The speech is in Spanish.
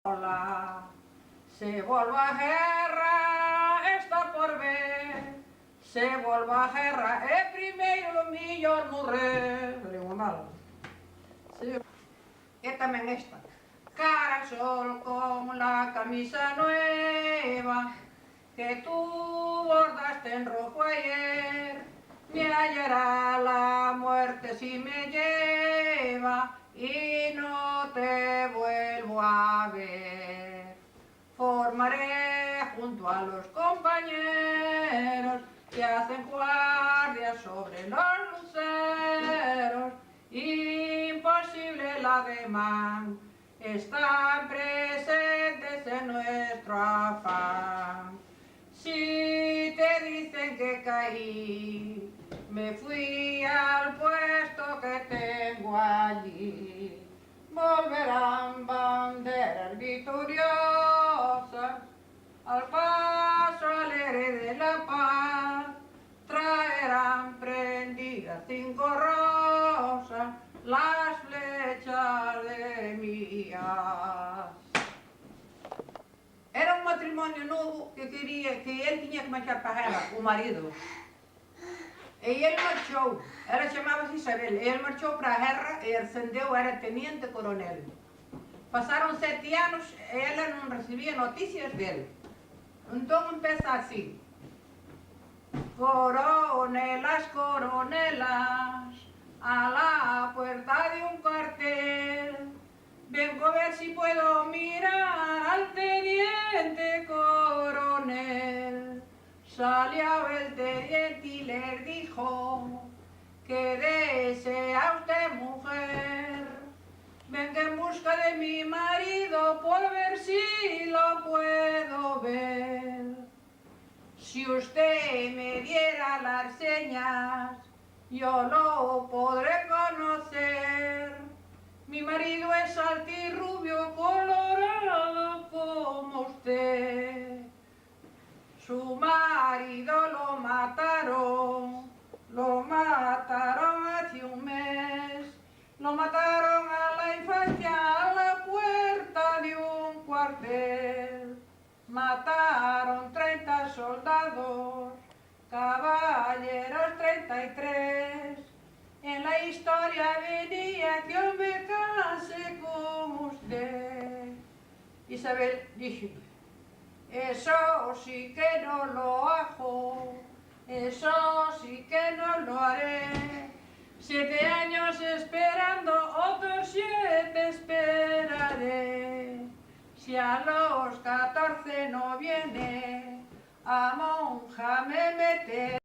Hola, se volva a guerra, está por ver. Se volva a guerra, é primeiro millor morrer. Digo mal. Sí. E tamén esta. Cara al sol con la camisa nueva que tú bordaste en rojo ayer. Me hallará la muerte si me lleva y no te vuelvo a ver. Formaré junto a los compañeros que hacen guardia sobre los luceros. Imposible la demanda, están presentes en nuestro afán. Si te dicen que caí, me fui al puesto que tengo allí. Volverán banderas victoriosas al paso alegre de la paz. Traerán prendidas 5 rosas las flechas de mi haz. Era un matrimonio novo que quería que ele tiña que marchar para a guerra, o marido. E ele marchou, ela chamava-se Isabel, e ele marchou para a guerra e ascendeu, era teniente coronel. Pasaron 7 anos e ela non recibía noticias dele. Entón empeza así: coronelas, coronelas, a la puerta de un cuartel. Vengo a ver si puedo mirar al teniente coronel. Salió el teniente y les dijo: ¿qué desea usted, mujer? Venga en busca de mi marido por ver si lo puedo ver. Si usted me diera las señas, yo lo podré conocer. Mi marido es alto y rubio, colorado como usted. Su marido lo mataron hace un mes. Lo mataron a la infancia a la puerta de un cuartel. Mataron 30 soldados, caballeros 33. En la historia venía que yo me case con usted. Isabel dijo: eso sí que no lo hago, eso sí que no lo haré. 7 años esperando, otros 7 esperaré. Si a los 14 no viene, a monja me meteré.